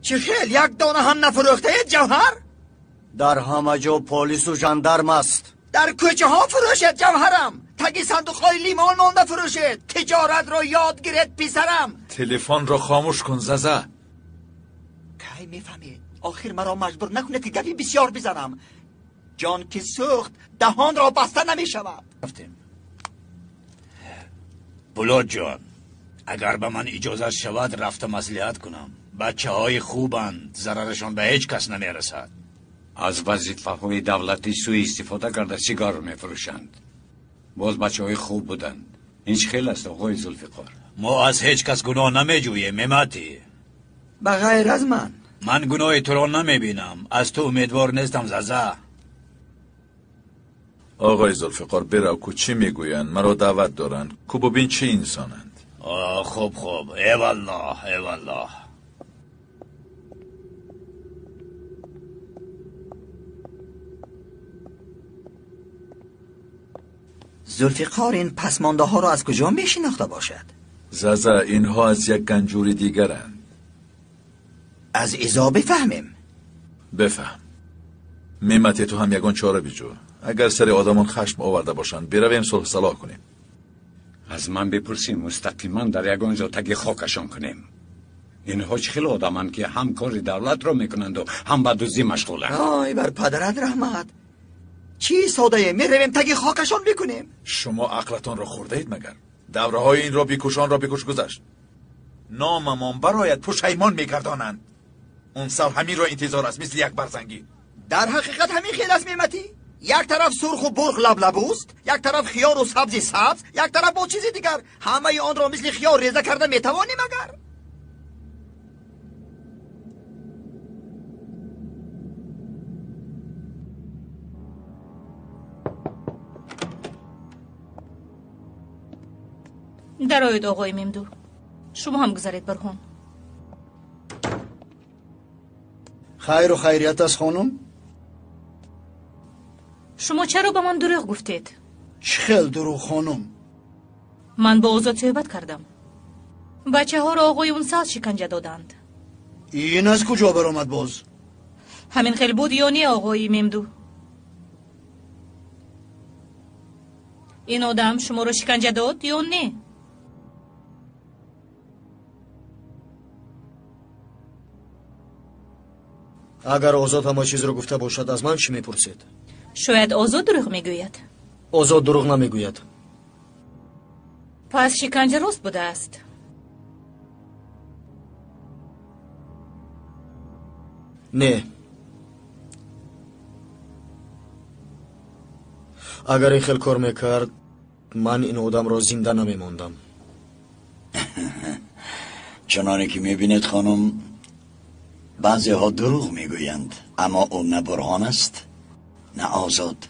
چه خیل یک دانه هم نفروخته جوهر؟ در همه جا پلیس و ژاندارم است. در کوچه ها فروشد جوهرم. تگی صندوق های لیمان مانده فروشد. تجارت رو یاد گرفت پسرم. تلفن رو خاموش کن ززه. کی میفهمید؟ آخر مرا مجبور نکنه که گپی بسیار بزنم. جان که سوخت دهان را بسته نمی شود. بلود جان، اگر به من اجازه شود رفته مصلحت کنم. بچه های خوبند، ضررشان به هیچ کس نمی رسد. از وظیفه های دولتی سوء استفاده کرده سیگار می فروشند. باز بچه های خوب بودند. این چه خیل است آقای ذوالفقار؟ ما از هیچ کس گناه نمی جوییم ممتی. بغیر از من گناه تو را نمی بینم. از تو امیدوار نیستم ززه. آقای ذوالفقار برو کو چی میگویند؟ مرا دعوت دارند. کو ببین چه انسانند. خوب ایوالله ایوالله. ذوالفقار این پسمانده ها را از کجا می شناخته باشد؟ ززه اینها از یک گنجوری دیگرند. از ایزا بفهمیم. بفهم. میمتی تو هم یگان چاره بیجو. اگر سر آدمان خشم آورده باشند برویم صلح صلاح کنیم. از من بپرسیم مستقیما در یگان جا تگی خاکشان کنیم. اینها چه خیلی آدمند که هم کار دولت را میکنند و هم به دزدی مشغولند. آی بر پدرت رحمت. چی ساده میرویم تگی خاکشان بکنیم. شما عقلتان را خورده اید مگر؟ دوره های این را بیکوشان را بیکوش گذشت. ناممان برایت پشیمان میگردانند. اون سال همین را انتظار است مثل یک برزنگی. در حقیقت همین خیل است میمتی. یک طرف سرخ و برخ لبلبوست، یک طرف خیار و سبزی سبز، یک طرف با چیزی دیگر. همه آن را مثل خیار ریزه کرده میتوانیم مگر؟ درآیید آقای ممدو. شما هم گذارید برهون. خیر و خیریت است خانم؟ شما چرا به من دروغ گفتید؟ چه خیل دروغ خانم؟ من با اوضاع توبت کردم. بچه ها را آقای اون سال شکنجه دادند. این از کجا برآمد باز؟ همین خیل بود یا نه آقای ممدو؟ این آدم شما را شکنجه داد یا نه؟ اگر آزاد همه چیز رو گفته باشد از من چی میپرسید؟ شاید آزاد دروغ میگوید. آزاد دروغ نمیگوید. پس شکنجه راست بوده است. نه. اگر این خیل کار میکرد من این آدم را زنده نمیماندم. چنانه که میبینید خانم، بعضی ها دروغ میگویند، اما اون نه برهان است نه آزاد.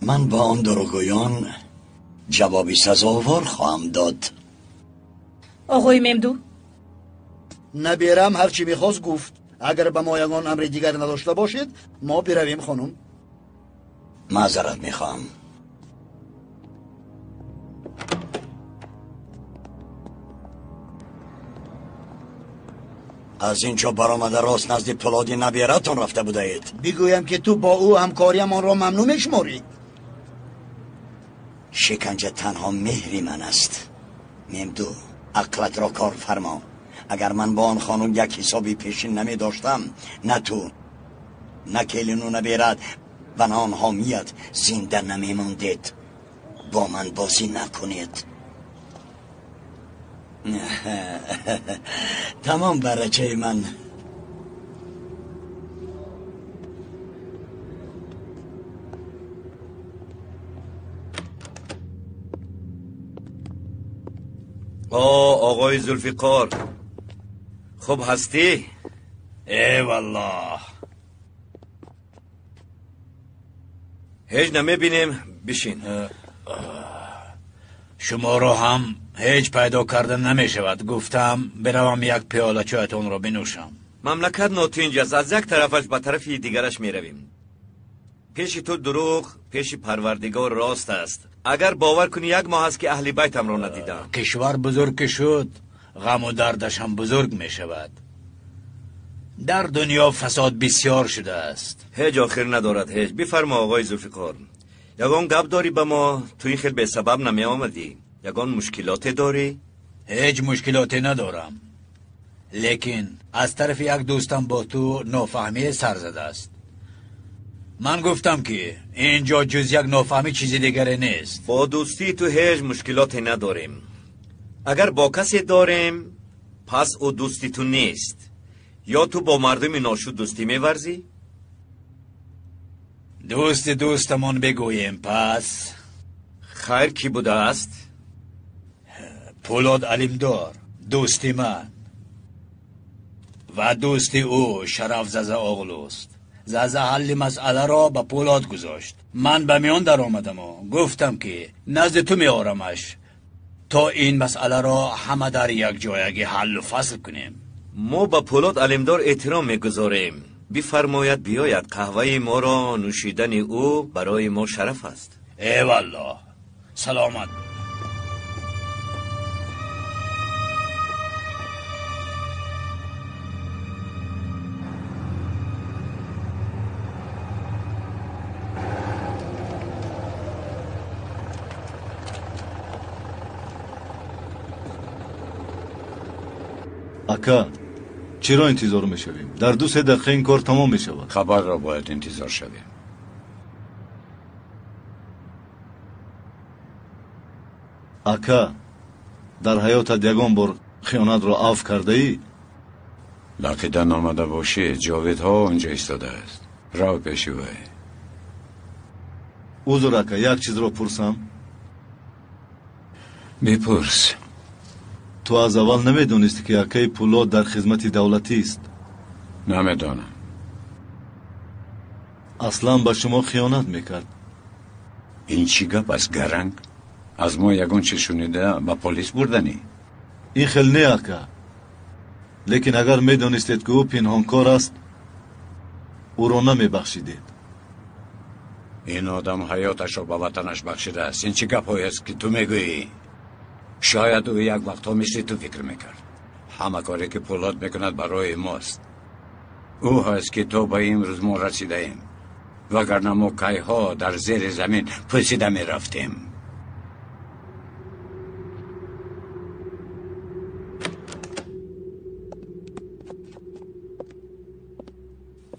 من با آن دروغگویان جوابی سزاوار خواهم داد. آقای ممدو، نبیرم هرچی میخواست گفت. اگر به ما یگان امر دیگر نداشته باشید ما برویم خانم. معذرت میخواهم. از اینجا برآمده راست نزد پولادی نبیرتون رفته بوده اید. بگویم که تو با او همکاریمان را ممنوع میشماری. شکنجه تنها مهری من است. ممدو، عقلت را کار فرما. اگر من با آن خانم یک حسابی پیشین نمی داشتم، نه تو نه کلینو نبیرد و نه آن حامیت زنده نمی ماندید. با من بازی نکنید. تمام برچه من. آقای ذوالفقار خوب هستی؟ ای والله. هیچ نمیبینیم. بشین. شما رو هم هیچ پیدا کردن نمی شود. گفتم بروم یک پیاله چایتون رو بنوشم. مملکت ناتینج است. از یک طرفش به طرف دیگرش می رویم. پیش تو دروغ، پیش پروردگار راست است. اگر باور کنی یک ماه است که اهل بیتم را ندیدم. کشور بزرگ که شد غم و دردش هم بزرگ می شود. در دنیا فساد بسیار شده است. هیچ آخر ندارد هیچ. بفرما آقای ذوالفقار. یگان گپ داری به ما؟ تو این خیل به سبب نمی آمدی؟ یگان مشکلات داری؟ هیچ مشکلاتی ندارم، لیکن از طرف یک دوستم با تو نافهمی سر زده است. من گفتم که اینجا جز یک نافهمی چیزی دیگری نیست. با دوستی تو هیچ مشکلاتی نداریم. اگر با کسی داریم پس او دوستی تو نیست. یا تو با مردم ناشود دوستی می‌ورزی؟ دوستمان بگوییم پس. خیر کی بوده است؟ پولاد علمدار دوستی من و دوستی او شرف ززه آغلوست. ززه حل مسئله را به پولاد گذاشت. من به میان در آمدم و گفتم که نزد تو می آرمش تا این مسئله را همه در یک جایگی حل و فصل کنیم. ما به پولاد علمدار احترام میگذاریم. بفرماید بیاید. قهوه ما را نوشیدن او برای ما شرف است. ای والله. سلامت. اکا چرا انتظار میشویم؟ در 2-3 دقیقه این کار تمام میشود. خبر را باید انتظار شویم. اکا در حیاتت یگان بار خیانت را عفو کرده ای؟ لقیدن آمده باشی جاوید ها اونجا ایستاده است. راه پیشی وی. عذر اکا یک چیز را پرسم؟ بپرس. تو از اول نمیدونستی که اکای پولاد در خدمت دولتی است؟ نمیدانم. اصلا به شما خیانت میکرد. این چی گپ است گرنگ؟ از ما یگان چه شنیده به پلیس بردنی؟ این خیلی نه اکا، لیکن اگر میدونستید که او پنهانکار است او را نمیبخشیدید. این آدم حیاتش را به وطنش بخشیده است. این چی گپ های است که تو میگویی؟ شاید او یک وقتا مثل تو فکر میکرد. همه کاری که پولاد میکند برای ماست. او هست که تو به امروز ما رسیده ایم. وگرنه ما کیها در زیر زمین پوسیده میرفتیم.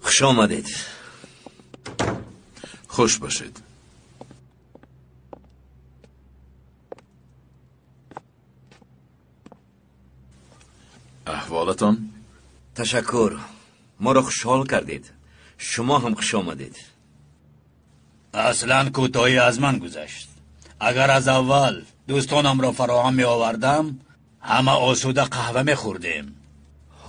خوش آمدید. خوش باشید. احوالتان؟ تشکر. ما را خوشحال کردید. شما هم خوش آمدید. اصلا کوتاهی از من گذشت. اگر از اول دوستانم را فراهم می آوردم همه آسوده قهوه می خوردیم.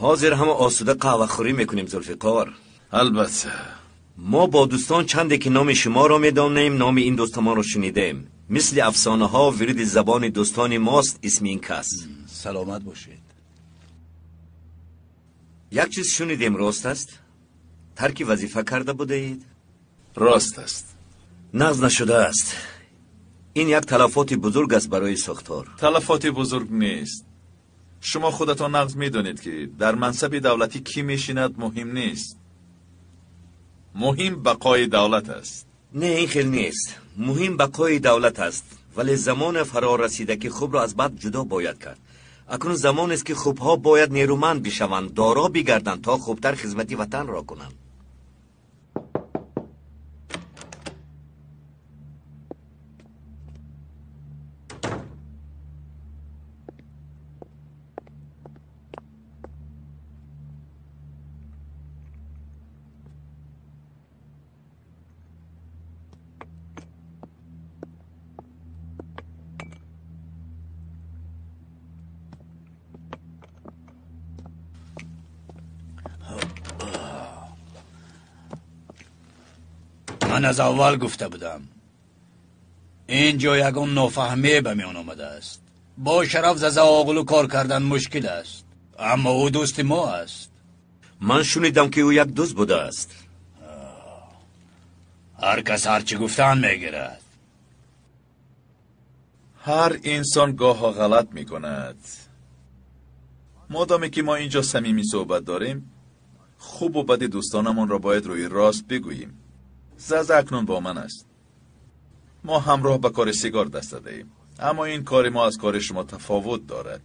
حاضر همه آسوده قهوه خوری میکنیم ذوالفقار. البته ما با دوستان چندی که نام شما را میدانیم نام این دوستمان را شنیدیم. مثل افسانه ها ورد زبان دوستان ماست اسم این کس. سلامت باشید. یک چیز شنیدیم راست است؟ ترک وظیفه کرده بوده اید؟ راست است. نقض نشده است. این یک تلفات بزرگ است برای ساختار. تلفات بزرگ نیست. شما خودتان نقض میدونید که در منصب دولتی کی میشیند مهم نیست. مهم بقای دولت است. نه این خیلی نیست. مهم بقای دولت است. ولی زمان فرا رسیده که خوب را از بد جدا باید کرد. اکنون زمان است که خوبها باید نیرومند بشوند، دارا بگردند تا خوبتر خدمت وطن را کنند. من از اول گفته بودم اینجا یگان نافهمی به میان آمده است. با شرف ززه آقلو کار کردن مشکل است، اما او دوست ما است. من شنیدم که او یک دوست بوده است. هر کس هرچی گفتن میگیرد. هر انسان گاه غلط میکند. مادامی که ما اینجا صمیمی صحبت داریم، خوب و بد دوستانمون را باید روی راست بگوییم. زازا اکنون با من است. ما همراه به کار سیگار دست دادیم، اما این کار ما از کار شما تفاوت دارد.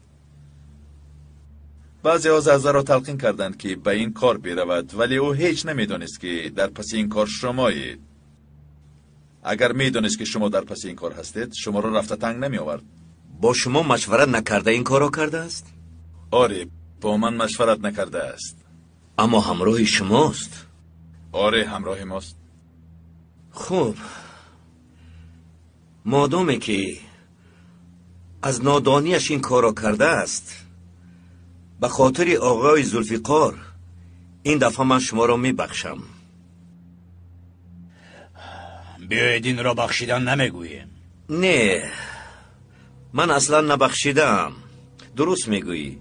بعضی ها زازا را تلقین کردند که به این کار برود، ولی او هیچ نمیدانست که در پس این کار شمایید. اگر میدانست که شما در پس این کار هستید، شما را رفته تنگ نمی آورد. با شما مشورت نکرده این کار را کرده است؟ آره، با من مشورت نکرده است. اما همراه شماست؟ آره، همراه ماست. خوب، مادامی که از نادانیش این کار را کرده است، به خاطر آقای ذوالفقار این دفعه من شما را می بخشم. بیایید این را بخشیدن نمیگوییم. نه، من اصلا نبخشیدم. درست میگویی.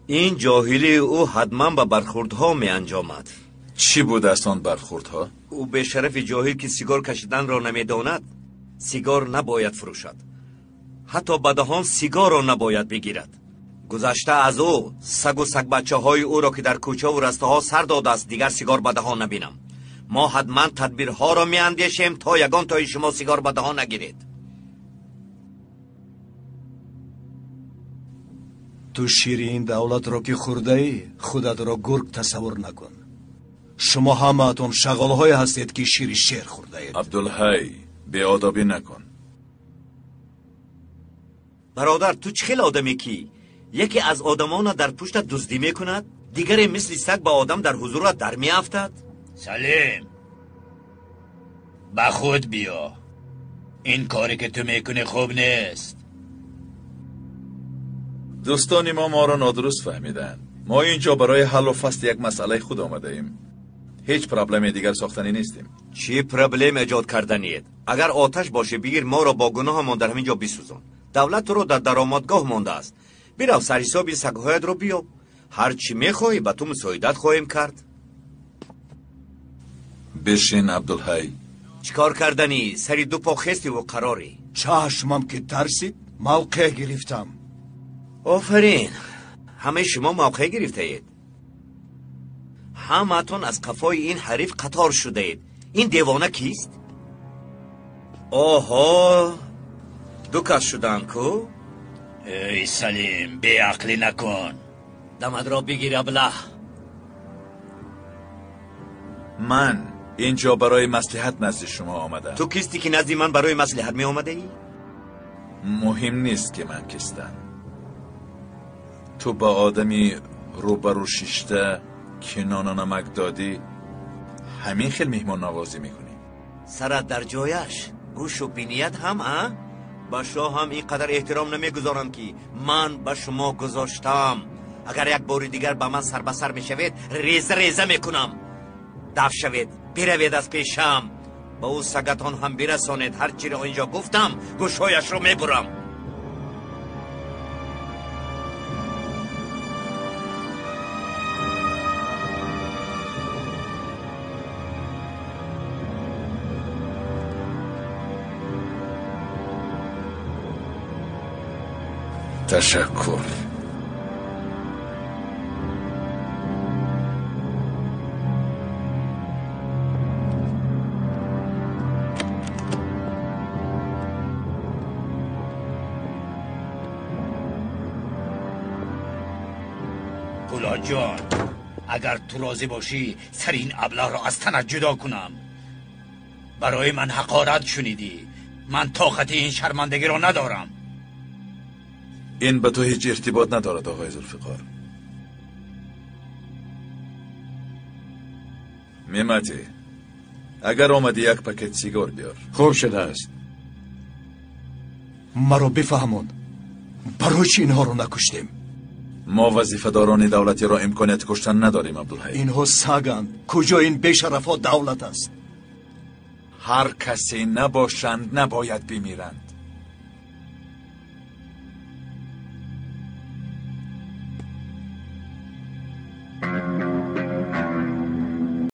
این جاهلی او حتما به برخوردها می انجامد. چی بود است آن برخوردها؟ او به شرف جاهل که سیگار کشیدن را نمیداند، سیگار نباید فروشد. حتی به دهان سیگار را نباید بگیرد. گذشته از او سگ و سگ بچه های او را که در کوچه و رسته ها سر داده است دیگر سیگار به دهان نبینم. ما حتما تدبیرها را می اندیشیم تا یگان تای شما سیگار به دهان نگیرید. تو شیر این دولت را که خورده ای خودت را گرگ تصور نکن. شما همه اتون شغال های هستید که شیر شیر خورده اید. عبدالحی، بیادابی نکن. برادر، تو چه خیل آدمی کی؟ یکی از آدمان در پشت دزدی میکند، دیگری مثل سگ با آدم در حضور در میافتد. سلیم، با خود بیا. این کاری که تو میکنی خوب نیست. دوستان ما را نادرست فهمیدن. ما اینجا برای حل و فصل یک مسئله خود آمده ایم. هیچ پرابلم دیگر ساختنی نیستیم. چی پرابلم ایجاد کردنید؟ اگر آتش باشه بگیر ما را با گناه ما در همینجا بسوزان. دولت تو رو در درآمدگاه مانده است. بیرو سر حساب سگ‌هایت رو بیو. هر چی میخوای با تو مساعدت خواهیم کرد. بشین عبدالحی. چیکار کردنی؟ سری دو پا خستی و قراری. چشمم که ترسید موقع گرفتم. آفرین، همه شما موقع گرفته اید. همتون از قفای این حریف قطار شده اید. این دیوانه کیست؟ آها، دو کس شدن کو؟ ای سلیم، بی عقلی نکن. دمت را بگیر ابله. من اینجا برای مصلحت نزد شما آمدم. تو کیستی که نزد من برای مصلحت می آمده ای؟ مهم نیست که من کیستم. تو با آدمی روبرو شیشته که نان و نمک دادی همین خیلی مهمان نوازی میکنی. سرت در جایش، گوش و بینیت هم ها؟ با شاه هم اینقدر احترام نمیگذارم که من به شما گذاشتم. اگر یک بار دیگر با من سر به سر میشوید ریزه ریزه میکنم. دفع شوید، بروید از پیشم. با او سگتان هم برسانید. هر چی را اینجا گفتم گوشهایش رو میبرم. تشکر. پولاد جان، اگر تو راضی باشی سر این ابله را از تنت جدا کنم. برای من حقارت شنیدی. من طاقت این شرمندگی را ندارم. این به تو هیچ ارتباط ندارد آقای ذوالفقار. میمتی، اگر آمدی یک پکت سیگار بیار. خوب شده است. مرا بفهمون برای چی اینها رو نکشتیم؟ ما وظیفه‌داران دولتی را امکانیت کشتن نداریم عبدالحی. اینها سگند. کجا این بی‌شرف‌ها دولت است؟ هر کسی نباشند نباید بمیرند.